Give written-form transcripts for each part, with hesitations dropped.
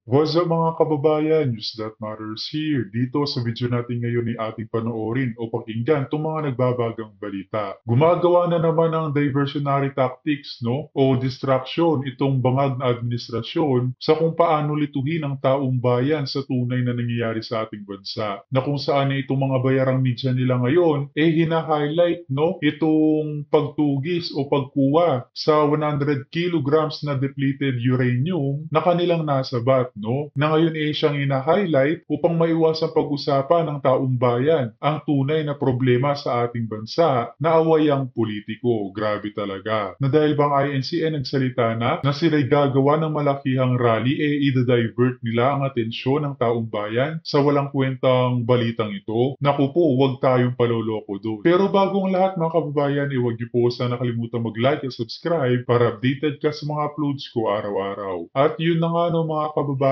What's up mga kababayan? News that matters here. Dito sa video natin ngayon ay ating panoorin o pakinggan itong mga nagbabagang balita. Gumagawa na naman ng diversionary tactics, no? O distraction itong bangag na administrasyon sa kung paano lituhin ang taong bayan sa tunay na nangyayari sa ating bansa. Na kung saan itong mga bayarang media nila ngayon hina-highlight, no? Itong pagtugis o pagkuha sa 100 kilograms na depleted uranium na kanilang nasabat, no? Na ngayon siyang ina-highlight upang maiwasang pag-usapan ng taong bayan ang tunay na problema sa ating bansa na awayang politiko. Grabe talaga. Na dahil bang INC nagsalita na sila'y gagawa ng malakihang rally, i-divert nila ang atensyon ng taong bayan sa walang kwentang balitang ito. Naku po, huwag tayong paloloko doon. Pero bagong lahat mga kababayan, huwag niyo po sana nakalimutan mag-like at subscribe para updated ka sa mga uploads ko araw-araw. At yun na nga no mga kababayan,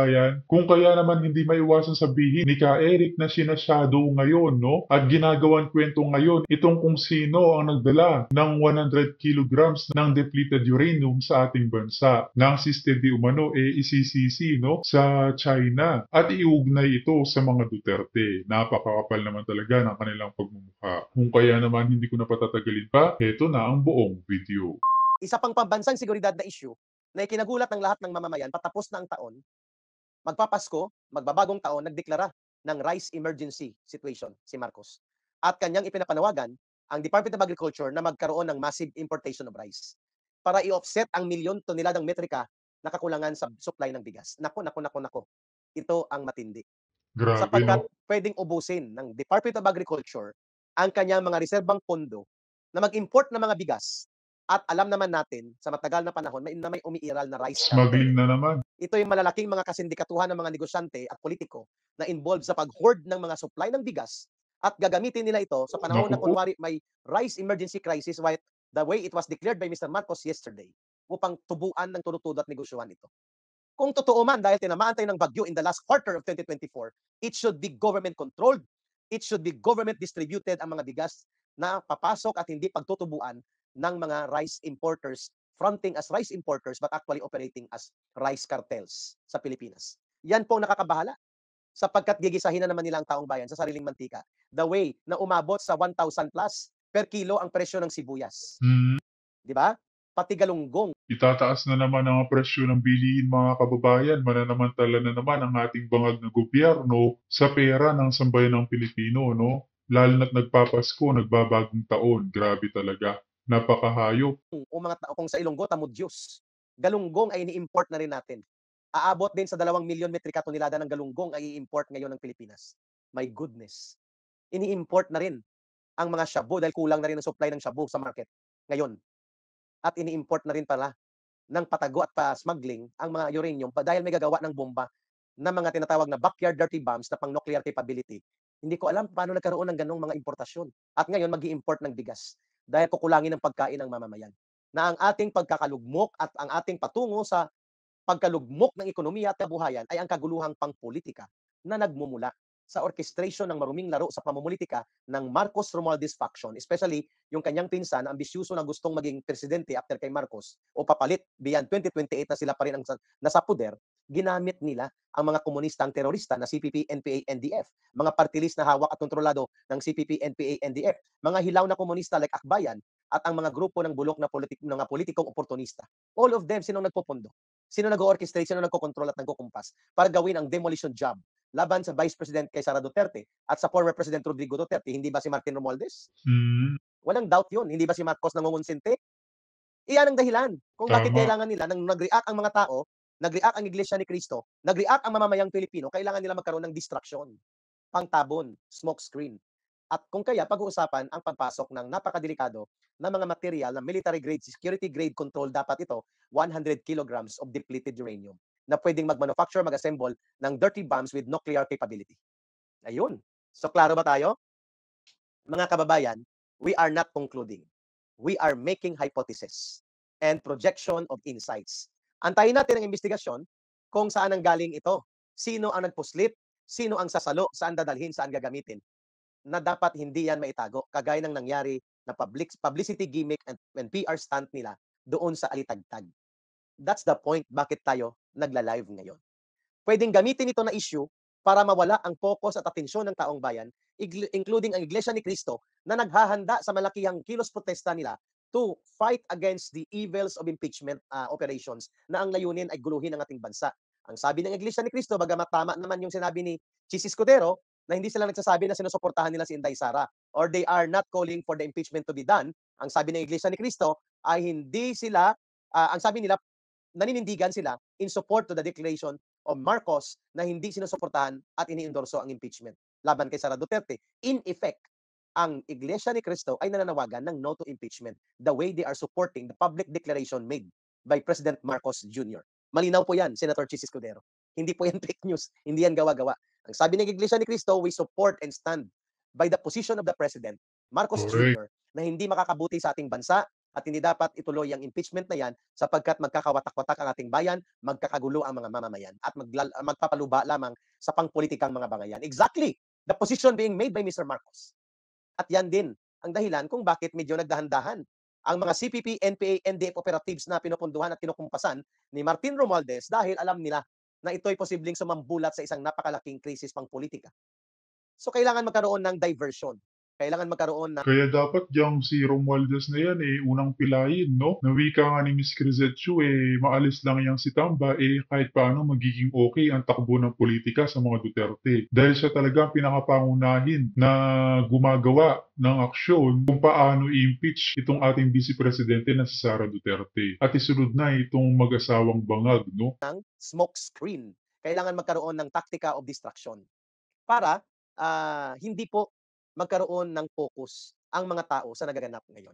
kung kaya naman hindi maiwasan sabihin ni Ka Eric na sinashadow ngayon, no? At ginagawan kwento ngayon itong kung sino ang nagdala ng 100 kilograms ng depleted uranium sa ating bansa. Na ang system di umano isisisi, no? Sa China at iugnay ito sa mga Duterte. Napakakapal naman talaga ng kanilang pagmumukha. Kung kaya naman hindi ko na patatagalin pa, heto na ang buong video. Isa pang pambansang seguridad na issue na ikinagulat ng lahat ng mamamayan patapos na ang taon, magpapasko, magbabagong taon, nagdeklara ng rice emergency situation si Marcos. At kanyang ipinapanawagan ang Department of Agriculture na magkaroon ng massive importation of rice para i-offset ang milyon toneladang metrika na kakulangan sa supply ng bigas. Nako, nako, nako, nako. Ito ang matindi. Grabe Sapagkat no? pwedeng ubusin ng Department of Agriculture ang kanyang mga reserbang pondo na mag-import ng mga bigas at alam naman natin sa matagal na panahon na may umiiral na rice Smuggling cartel. na naman. Ito yung malalaking mga kasindikatuhan ng mga negosyante at politiko na involved sa pag-hoard ng mga supply ng bigas at gagamitin nila ito sa panahon Naku na po. kunwari may rice emergency crisis the way it was declared by Mr. Marcos yesterday upang tubuan ng tunutudo at negosyohan ito. Kung totoo man dahil tinamaan tayo ng bagyo in the last quarter of 2024, it should be government controlled. It should be government distributed ang mga bigas na papasok at hindi pagtutubuan ng mga rice importers fronting as rice importers but actually operating as rice cartels sa Pilipinas. Yan po ang nakakabahala sapagkat gigisahin na naman nila ang taong bayan sa sariling mantika. The way na umabot sa 1,000 plus per kilo ang presyo ng sibuyas. Hmm, Di ba? Pati galunggong. itataas na naman ang presyo ng bilihin mga kababayan. Mananamantala na naman ang ating bangag na gobyerno sa pera ng sambayan ng Pilipino, no? Lalo na't nagpapasko, nagbabagong taon. Grabe talaga. Napakahayop. O mga tao kung sa Ilonggo tamudyos. Galunggong ay ini-import na rin natin. Aabot din sa 2 milyon metrika tonelada ng galunggong ay i-import ngayon ng Pilipinas. My goodness. Ini-import na rin ang mga shabu dahil kulang na rin ang supply ng shabu sa market ngayon. At ini-import na rin pala ng patago at pa-smuggling ang mga uranium dahil may gagawa ng bomba na mga tinatawag na backyard dirty bombs na pang nuclear capability. Hindi ko alam paano nagkaroon ng ganong mga importasyon. At ngayon mag-i-import ng bigas dahil kukulangin ng pagkain ng mamamayan. Na ang ating pagkakalugmok at ang ating patungo sa pagkalugmok ng ekonomiya at kabuhayan ay ang kaguluhang pangpolitika na nagmumula sa orchestration ng maruming laro sa pamumulitika ng Marcos Romualdez faction, especially yung kanyang pinsan na ambisyoso na gustong maging presidente after kay Marcos o papalit beyond 2028 na sila pa rin ang nasa poder, ginamit nila ang mga komunistang terorista na CPP, NPA, NDF, mga party list na hawak at kontrolado ng CPP, NPA, NDF, mga hilaw na komunista like Akbayan at ang mga grupo ng bulok na mga politikong oportunista. All of them, sinong nagpupundo? Sino nag-orchestrate, sino nagko-control at nagkukumpas para gawin ang demolition job laban sa Vice President kay Sara Duterte at sa former President Rodrigo Duterte? Hindi ba si Martin Romualdez? Hmm, Walang doubt yun. Hindi ba si Marcos nangungonsente? Iyan ang dahilan kung bakit tama. kailangan nila nang nag-react ang mga tao, nag-react ang Iglesia ni Cristo, nag-react ang mamamayang Pilipino, kailangan nila magkaroon ng distraction, pangtabon, smoke screen. At kung kaya pag-uusapan ang pagpasok ng napakadelikado na mga material na military grade, security grade control dapat ito, 100 kilograms of depleted uranium na pwedeng mag-manufacture, mag-assemble ng dirty bombs with nuclear capability. Ayun. So klaro ba tayo? Mga kababayan, we are not concluding. We are making hypothesis and projection of insights. Antayin natin ang investigasyon kung saan ang galing ito. Sino ang nagpuslit? Sino ang sasalo? Saan dadalhin? Saan gagamitin? Na dapat hindi yan maitago. Kagaya ng nangyari na publicity gimmick and PR stunt nila doon sa Alitagtag. That's the point bakit tayo nagla-live ngayon. Pwedeng gamitin ito na issue para mawala ang focus at atensyon ng taong bayan, including ang Iglesia ni Cristo na naghahanda sa malakihang kilos protesta nila to fight against the evils of impeachment operations na ang layunin ay guluhin ang ating bansa. Ang sabi ng Iglesia ni Cristo, bagamat tama naman yung sinabi ni Chis Escudero, na hindi sila nagsasabi na sinusuportahan nila si Inday Sara or they are not calling for the impeachment to be done. Ang sabi ng Iglesia ni Cristo ay hindi sila, ang sabi nila, naninindigan sila in support to the declaration of Marcos na hindi sinusuportahan at iniendorso ang impeachment laban kay Sara Duterte. In effect, ang Iglesia ni Cristo ay nananawagan ng no to impeachment the way they are supporting the public declaration made by President Marcos Jr. Malinaw po yan, Senator Chis Escudero. Hindi po yan fake news, hindi yan gawa-gawa. Ang sabi ng Iglesia ni Cristo, we support and stand by the position of the President Marcos Correct. Jr. na hindi makakabuti sa ating bansa at hindi dapat ituloy ang impeachment na yan sapagkat magkakawatak-watak ang ating bayan, magkakagulo ang mga mamamayan at magpapaluba lamang sa pangpolitikang mga bangayan. Exactly the position being made by Mr. Marcos. At yan din ang dahilan kung bakit medyo nagdahan-dahan ang mga CPP, NPA, NDF operatives na pinupunduhan at kinukumpasan ni Martin Romualdez dahil alam nila na ito'y posibleng sumambulat sa isang napakalaking krisis pang-politika. So kailangan magkaroon ng diversion. Kailangan magkaroon ng Kaya dapat yang si Romualdez na yan unang pilayin, no? Na wika nga ni Miss Crisetio maalis lang yang si Tamba kahit paano magiging okay ang takbo ng politika sa mga Duterte. Dahil siya talaga ang pinakapangunahin na gumagawa ng aksyon kung paano i-impeach itong ating Vice Presidente na si Sara Duterte. At isunod na itong mag-asawang bangag, no? smoke screen. Kailangan magkaroon ng taktika of distraction para hindi po magkaroon ng focus ang mga tao sa nagaganap ngayon.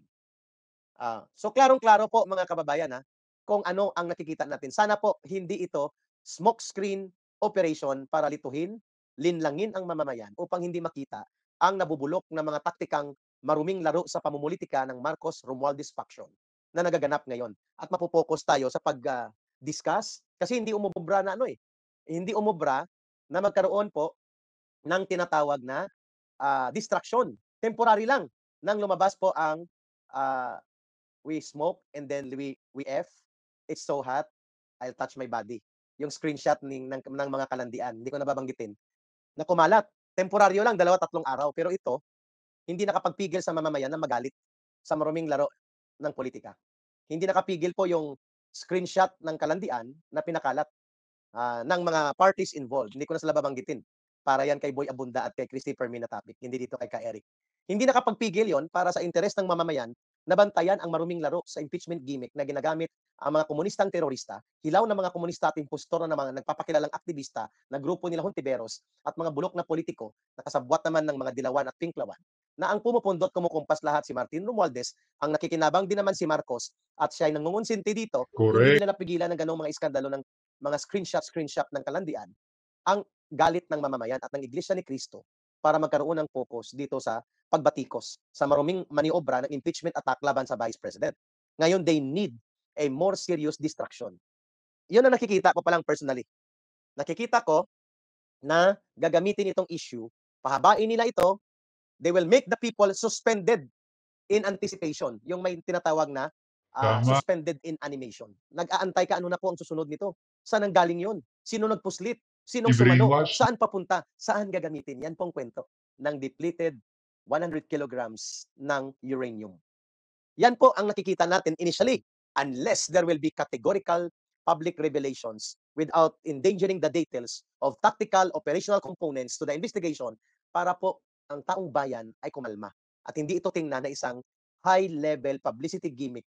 So klarong-klaro po mga kababayan kung ano ang nakikita natin. Sana po hindi ito smoke screen operation para lituhin, linlangin ang mamamayan upang hindi makita ang nabubulok na mga taktikang maruming laro sa pamumulitika ng Marcos Romualdez faction na nagaganap ngayon. At mapopokus tayo sa pag-discuss kasi hindi umubra na hindi umubra na magkaroon po ng tinatawag na distraction. Temporary lang nang lumabas po ang we smoke and then we F. It's so hot, I'll touch my body. Yung screenshot ng mga kalandian, hindi ko na babanggitin, na kumalat. Temporaryo lang, 2-3 araw. Pero ito, hindi nakapagpigil sa mamamayan na magalit sa maruming laro ng politika. Hindi nakapigil po yung screenshot ng kalandian na pinakalat ng mga parties involved. Hindi ko na sila babanggitin. Para yan kay Boy Abunda at kay Christy Fermin na topic, hindi dito kay Eric. Hindi nakapagpigil yon para sa interes ng mamamayan na bantayan ang maruming laro sa impeachment gimmick na ginagamit ang mga komunistang terorista, hilaw na mga komunista at impostor na mga nagpapakilalang aktivista na grupo nila Hontiveros at mga bulok na politiko na kasabwat naman ng mga dilawan at pinklawan na ang pumupundot kumukumpas lahat si Martin Romualdez, ang nakikinabang din naman si Marcos at siya ay nangungunsinti dito, hindi Correct. nila napigilan ng ganong mga iskandalo ng mga screenshot ng kalandian ang galit ng mamamayan at ng Iglesia ni Cristo para magkaroon ng focus dito sa pagbatikos sa maruming maniobra ng impeachment attack laban sa Vice President. Ngayon, they need a more serious distraction. Yun ang nakikita ko palang personally. Nakikita ko na gagamitin itong issue, pahabain nila ito, they will make the people suspended in anticipation. Yung may tinatawag na Tama. suspended in animation. Nag-aantay ka ano na po ang susunod nito. Saan ang galing yun? Sino nagpuslit? Sinong sumano? I-brainwash. Saan papunta? Saan gagamitin? Yan pong kwento ng depleted 100 kilograms ng uranium. Yan po ang nakikita natin initially unless there will be categorical public revelations without endangering the details of tactical operational components to the investigation para po ang taong bayan ay kumalma. At hindi ito tingnan na isang high-level publicity gimmick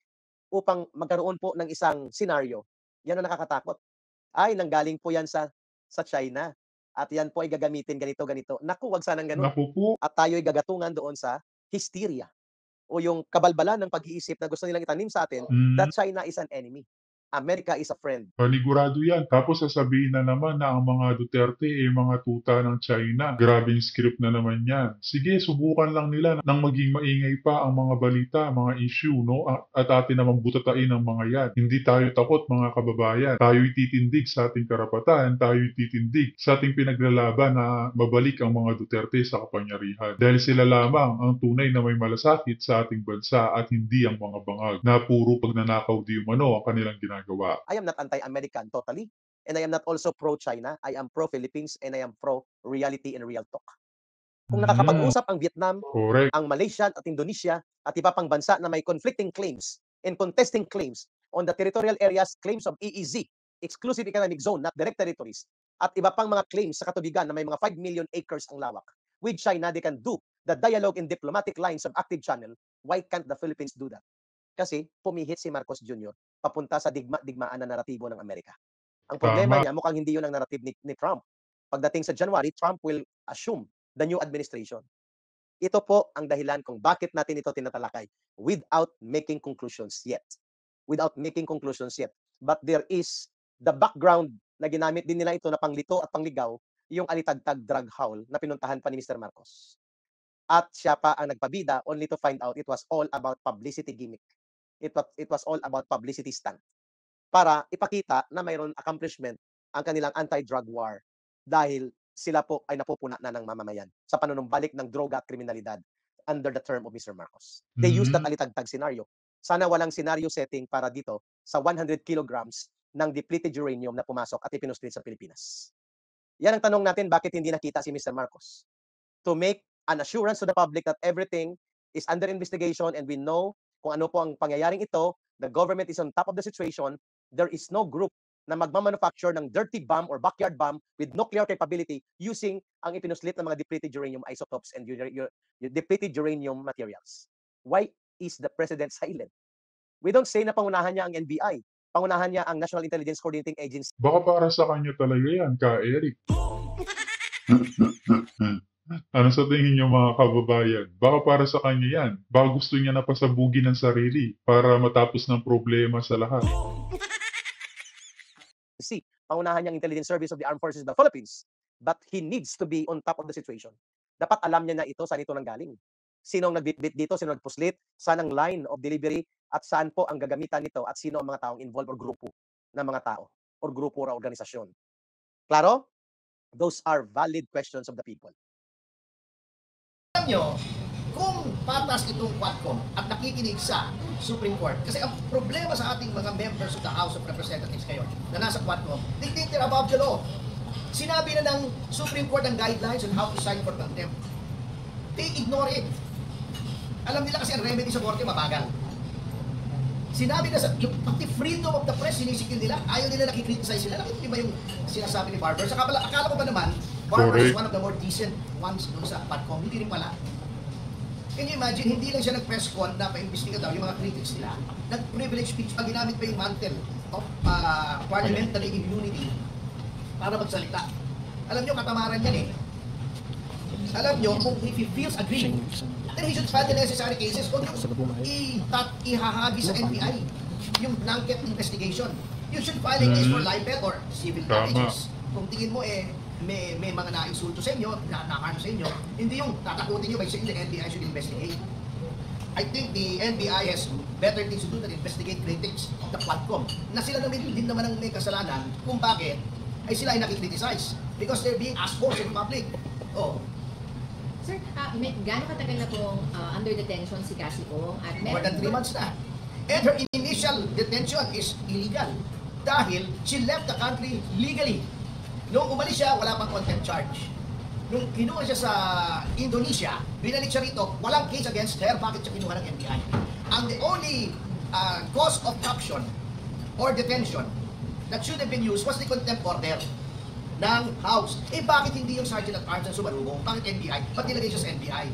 upang magkaroon po ng isang senaryo. Yan ang nakakatakot. Ay, nanggaling po yan sa China. At yan po ay gagamitin ganito. Naku, wag sanang ganun. Naku po. At tayo ay gagatungan doon sa hysteria o yung kabalbalan ng pag-iisip na gusto nilang itanim sa atin that China is an enemy. America is a friend. Panigurado yan. Tapos sasabihin na naman na ang mga Duterte mga tuta ng China. Grabing script na naman yan. Sige, subukan lang nila nang maging maingay pa ang mga balita, mga issue, no? At atin namang butatain ang mga yan. Hindi tayo takot, mga kababayan. Tayo'y titindig sa ating karapatan. Tayo'y titindig sa ating pinaglalaban na mabalik ang mga Duterte sa kapangyarihan. Dahil sila lamang ang tunay na may malasakit sa ating bansa at hindi ang mga bangag na puro pagnanakaw di umano ang kanilang ginagawa. I am not anti-American totally. and I am not also pro-China. I am pro-Philippines and I am pro-reality and real talk. Kung nakakapag-usap ang Vietnam, Correct. ang Malaysia at Indonesia at iba pang bansa na may conflicting claims and contesting claims on the territorial areas, claims of EEZ, Exclusive Economic Zone, not direct territories, at iba pang mga claims sa katubigan na may mga 5 million acres ang lawak. With China, they can do the dialogue and diplomatic lines of active channel. Why can't the Philippines do that? Kasi pumihit si Marcos Jr. papunta sa digmaan na naratibo ng Amerika. Ang problema Tama. niya, mukhang hindi yun ang narrative ni Trump. Pagdating sa January, Trump will assume the new administration. Ito po ang dahilan kung bakit natin ito tinatalakay without making conclusions yet. Without making conclusions yet. But there is the background na ginamit din nila ito na panglito at pangligaw, yung alitagtag drug haul na pinuntahan pa ni Mr. Marcos. At siya pa ang nagpabida only to find out it was all about publicity gimmick. It was all about publicity stunt. Para ipakita na mayroon accomplishment ang kanilang anti-drug war dahil sila po ay napupuna na ng mamamayan sa panunumbalik ng droga at kriminalidad under the term of Mr. Marcos. They used that alitagtag scenario. Sana walang scenario setting para dito sa 100 kilograms ng depleted uranium na pumasok at ipinustrit sa Pilipinas. Yan ang tanong natin, bakit hindi nakita si Mr. Marcos? To make an assurance to the public that everything is under investigation and we know kung ano po ang pangyayaring ito, the government is on top of the situation, there is no group na magmamanufacture ng dirty bomb or backyard bomb with nuclear capability using ang ipinuslit ng mga depleted uranium isotopes and depleted uranium materials. Why is the president silent? We don't say na pangunahan niya ang NBI. Pangunahan niya ang National Intelligence Coordinating Agency. Baka para sa kanya talaga yan, Ka Eric. Ano sa tingin niyo mga kababayan? Baka para sa kanya yan. Baka gusto niya na pasabugin ng sarili para matapos ng problema sa lahat. Pangunahan niya ang Intelligence Service of the Armed Forces of the Philippines. But he needs to be on top of the situation. Dapat alam niya na ito, saan ito nanggaling. Sinong nagbitbit dito, sino nagpuslit, saan ang line of delivery, at saan po ang gagamitan nito, at sino ang mga taong involved or grupo ng mga tao, or grupo o organisasyon. Klaro? Those are valid questions of the people. Alam nyo, kung patas itong Quadcom at nakikinig sa Supreme Court, kasi ang problema sa ating mga members of the House of Representatives ngayon na nasa Quadcom, they think they're above the law. Sinabi na ng Supreme Court ang guidelines on how to sign for contempt. They ignore it. Alam nila kasi ang remedy sa korte mabagal. Sinabi na yung pati freedom of the press, sinisikil nila, ayaw nila nakikriticize sila. Nakita ba yung sinasabi ni Barber? Sa akala ko ba naman, Barber is one of the more decent ones doon sa Quadcom. Hindi rin pala. Can you imagine, hindi lang siya nag-press con na pa-investiga daw yung mga critics nila. Nag-privilege speech pa, ginamit pa yung mantle of parliamentary immunity para magsalita. Alam nyo, katamaran yan eh. Alam nyo, kung if he feels aggrieved, then he should file the necessary cases kung ihahagi sa NBI yung blanket investigation. You should file a case for libel or civil damages. Kung tingin mo may mga na-insulto sa inyo, na-harm sa inyo, hindi yung tatakutin nyo by saying the NBI should investigate. I think the NBI has better things to do than investigate critics of the Quadcom na sila naman din naman ang may kasalanan kung bakit ay sila ay nakikriticize because they're being assholes in public. Oh. Sir, gaano katagal na pong under detention si Cassie Ong? At More than 3 months na. And her initial detention is illegal dahil she left the country legally. Nung umalis siya, wala pang contempt charge. Nung kinuha siya sa Indonesia, binalik siya rito, walang case against her, bakit siya kinuha ng NBI? And the only cause of caption or detention that should have been used was the contempt order ng House. Bakit hindi yung Sergeant at Arms ang sumarubong? Bakit NBI? Ba't nilagay siya sa NBI?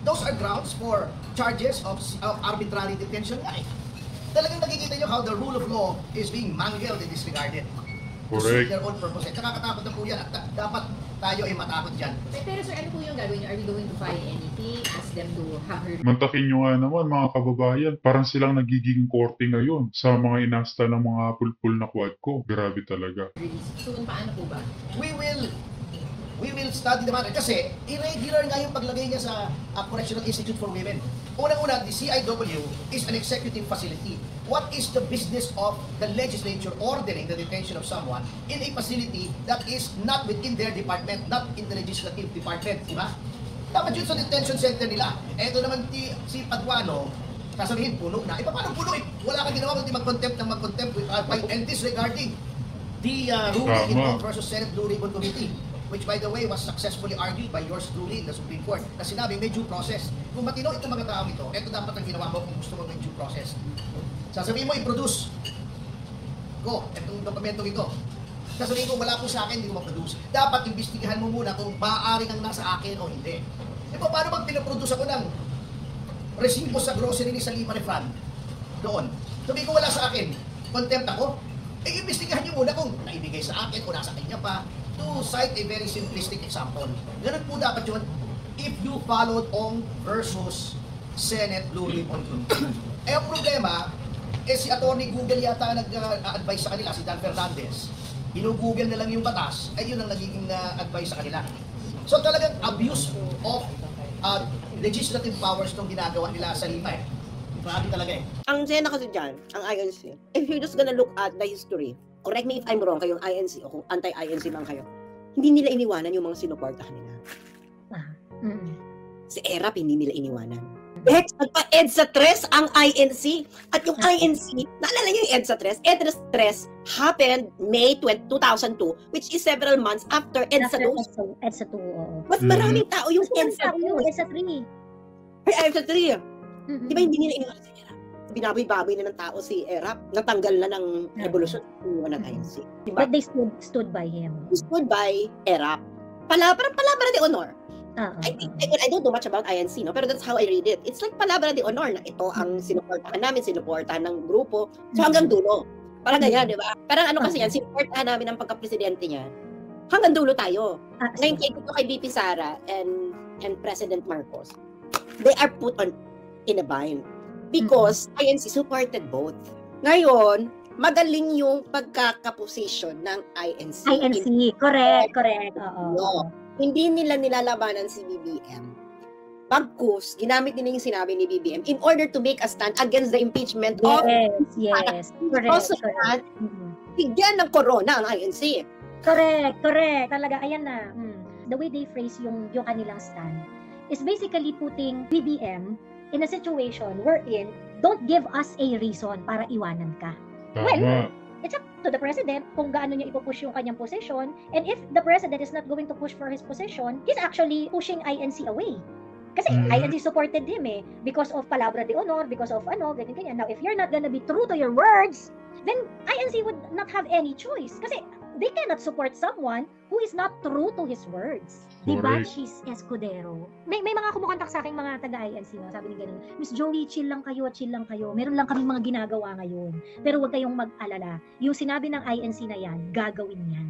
Those are grounds for charges of arbitrary detention nga eh. Talagang nakikita nyo how the rule of law is being mangled and disregarded. To suit their own purpose. Nakakatakot na po yan at dapat tayo ay matakot dyan. Pero sir, ano po yung gagawin niyo? Are we going to file anything? Ask them to have her... Mantakin nyo nga naman mga kababayan, parang silang nagiging korte ngayon sa mga inasta ng mga pulpul na Quadcom. Grabe talaga. So, paano po ba? We will study the matter kasi irregular nga yung paglagay niya sa Correctional Institute for Women. Unang-una, the CIW is an executive facility. What is the business of the legislature ordering the detention of someone in a facility that is not within their department, not in the legislative department, di ba? Dapat yun sa detention center nila. Eto naman si Paduano, sasabihin, puno na. Paano puno? Wala kang ginawa kundi mag-contempt ng mag-contempt and disregarding the ruling Tama. ito versus Senate Blue Ribbon Committee, which by the way was successfully argued by yours truly in the Supreme Court, na sinabi may due process. Kung matino itong mga taong ito dapat ang ginawa mo kung gusto mo may due process. Sasabihin mo, i-produce ko, itong dokumentong ito. Sasabihin ko, wala po sa akin, hindi ko ma-produce. Dapat imbestigahan mo muna kung maaari nang nasa akin o hindi. E paano pag pinaproduce ako ng resibo sa grocery ni Salima Refran doon? Sabihin ko, wala sa akin, contempt ako. Eh, imbestigahan niyo muna kung naibigay sa akin o nasa kanya pa. To cite a very simplistic example. Ganun po dapat yun if you followed Ong versus Senate Blue Ribbon Committee. Eh, ang problema, si Attorney Google yata nag-advise sa kanila, si Dan Fernandez. Ginugoogle na lang yung batas, ay yun ang nagiging advice sa kanila. So talagang abuse of legislative powers itong ginagawa nila sa Lima eh. Grabe talaga eh. Ang Sena kasi dyan, ang INC, if you're just gonna look at the history, correct me if I'm wrong, kayong INC o kung anti-INC lang kayo, hindi nila iniwanan yung mga sinuportahan nila. Si ERAP, hindi nila iniwanan. Bex, nagpa-EDSA 3 ang INC. At yung INC, naalala niyo yung EDSA 3? EDSA 3 happened May 2002, which is several months after EDSA 2. EDSA 2, oo. Mas maraming tao yung EDSA 2. EDSA 3. Ay, EDSA 3. Di ba hindi nila iniwanan si ERAP? Binaboy-baboy na ng tao si ERAP. Natanggal na ng revolusyon ng INC. Diba? But they stood by him. Stood by ERAP. Palabra de honor. I don't know much about INC, no? Pero that's how I read it. It's like palabra de honor na ito ang sinuportahan namin, sinuportahan ng grupo. So hanggang dulo. Parang ganyan, di ba? Parang ano kasi yan, sinuportahan namin ang pagka-presidente niya. Hanggang dulo tayo. Ngayon kay BP Sara and President Marcos, they are put on in a bind because INC supported both. Ngayon, magaling yung pagkakaposition ng INC. INC, correct. Oo. No. Hindi nila nilalabanan si BBM. Pagkus, ginamit nila yung sinabi ni BBM in order to make a stand against the impeachment of Yes. also Correct. bigyan ng corona ang INC. Correct. Talaga, ayan na. The way they phrase yung kanilang stand is basically putting BBM in a situation wherein don't give us a reason para iwanan ka. Tama. It's up to the president kung gaano niya ipupush yung kanyang position, and if the president is not going to push for his position, he's actually pushing INC away. Kasi INC supported him because of palabra de honor, because of ganyan. Now, if you're not gonna be true to your words, then INC would not have any choice. Kasi they cannot support someone who is not true to his words. Diba, Cheese Escudero? May mga kumukontak sa akin mga taga-INC, no? Sabi ni ganun, Miss Joey, chill lang kayo. Meron lang kaming mga ginagawa ngayon. Pero huwag kayong mag-alala. Yung sinabi ng INC na yan, gagawin yan.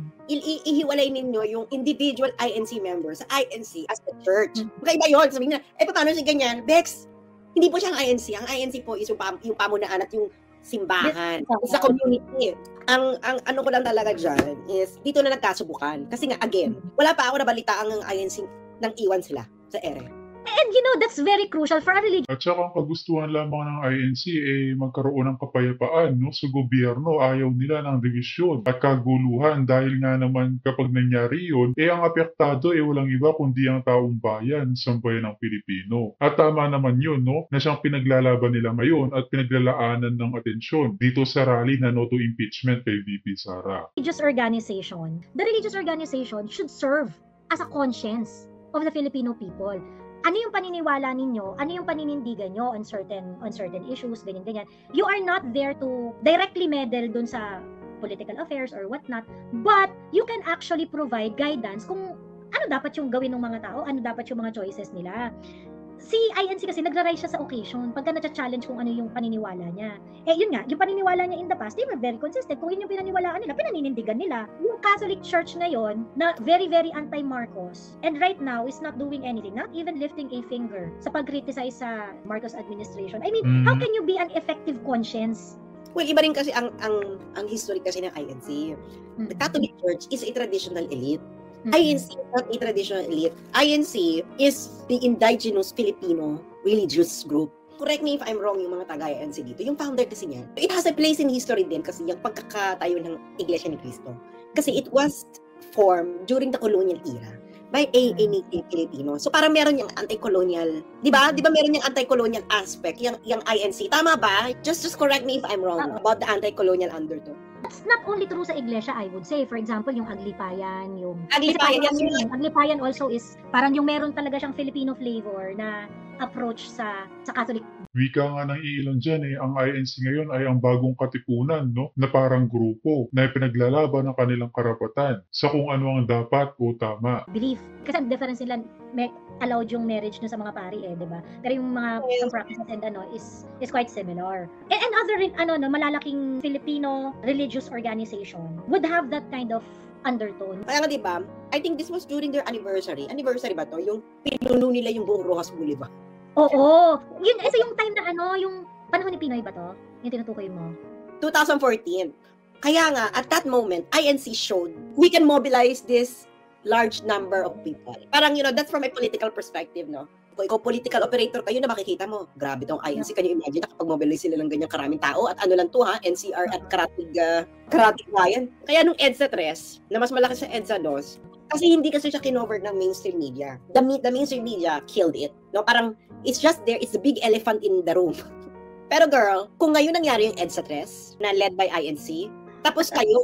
Ihiwalay ninyo yung individual INC members sa INC as a church. Magkaiba yun. Sabi niya, paano siya ganyan? Bex, hindi po siya ang INC. Ang INC po is yung pamunaan at yung simbahan sa community. Ang ano ko lang talaga dyan is dito na nagkasubukan. Kasi nga, again, wala pa ako nabalita ang INC nang iwan sila sa ere. And that's very crucial for a religion. At saka ang kagustuhan lamang ng INC magkaroon ng kapayapaan, no? Sa gobyerno, ayaw nila ng divisyon at kaguluhan dahil nga naman kapag nangyari yun, ang apektado walang iba kundi ang taong bayan, sambayan ng Pilipino. At tama naman yun, no? Na siyang pinaglalaban nila ngayon at pinaglalaanan ng atensyon dito sa rally na no to impeachment kay VP Sara. The religious organization should serve as a conscience of the Filipino people. Ano yung paniniwala ninyo? Ano yung paninindigan nyo on certain issues, ganyan. You are not there to directly meddle dun sa political affairs or whatnot, but you can actually provide guidance kung ano dapat yung gawin ng mga tao, ano dapat yung mga choices nila. Si INC kasi nagra-rise siya sa occasion pagka na-challenge kung ano yung paniniwala niya. Yun nga, yung paniniwala niya in the past, they were very consistent. Kung yun yung pinaniwalaan nila, pinaninindigan nila. Yung Catholic Church ngayon, na very, very anti-Marcos, and right now is not doing anything, not even lifting a finger sa pag-criticize sa Marcos administration. I mean, how can you be an effective conscience? Well, iba rin kasi ang history kasi ng INC. The Catholic Church is a traditional elite. INC is not a traditional elite. INC is the indigenous Filipino religious group. Correct me if I'm wrong yung mga taga-INC dito. Yung founder kasi niya, it has a place in history din kasi yung pagkakatayo ng Iglesia ni Cristo. Kasi it was formed during the colonial era by a native Filipino. So parang meron yung anti-colonial, di ba? Di ba meron yung anti-colonial aspect, yung INC. Tama ba? Just correct me if I'm wrong about the anti-colonial undertone. that's not only true sa iglesia, I would say. For example, yung Aglipayan, yung... Aglipayan, Kasi yes, parang Aglipayan also is, parang yung meron talaga siyang Filipino flavor na approach sa Catholic. Wika nga ng ilan dyan ang INC ngayon ay ang bagong katipunan, no? Na parang grupo na ipinaglalaban ng kanilang karapatan sa kung ano ang dapat o tama. Belief. Kasi ang difference nila, allowed yung marriage na sa mga pari di ba? Pero yung mga some practices and is quite similar. And other malalaking Filipino religious organization would have that kind of undertone. Kaya nga, di ba? I think this was during their anniversary. Anniversary ba to? Yung pinuno nila yung buong Rojas Boulevard. Oo. Ito yung time na yung panahon ni Pinoy ba to? Yung tinutukoy mo? 2014. Kaya nga, at that moment, INC showed we can mobilize this large number of people. Parang, that's from a political perspective, no? Kung ikaw political operator kayo na makikita mo, grabe tong INC. Can you imagine, nakapag-mobilize sila ng ganyang karaming tao? At ano lang to NCR at Karatig Bayan. Kaya nung EDSA 3, na mas malaki sa EDSA 2, kasi hindi kasi siya kinover ng mainstream media. The mainstream media killed it. No, parang, it's just there, it's the big elephant in the room. Pero girl, kung ngayon nangyari yung EDSA 3, na led by INC, tapos kayo,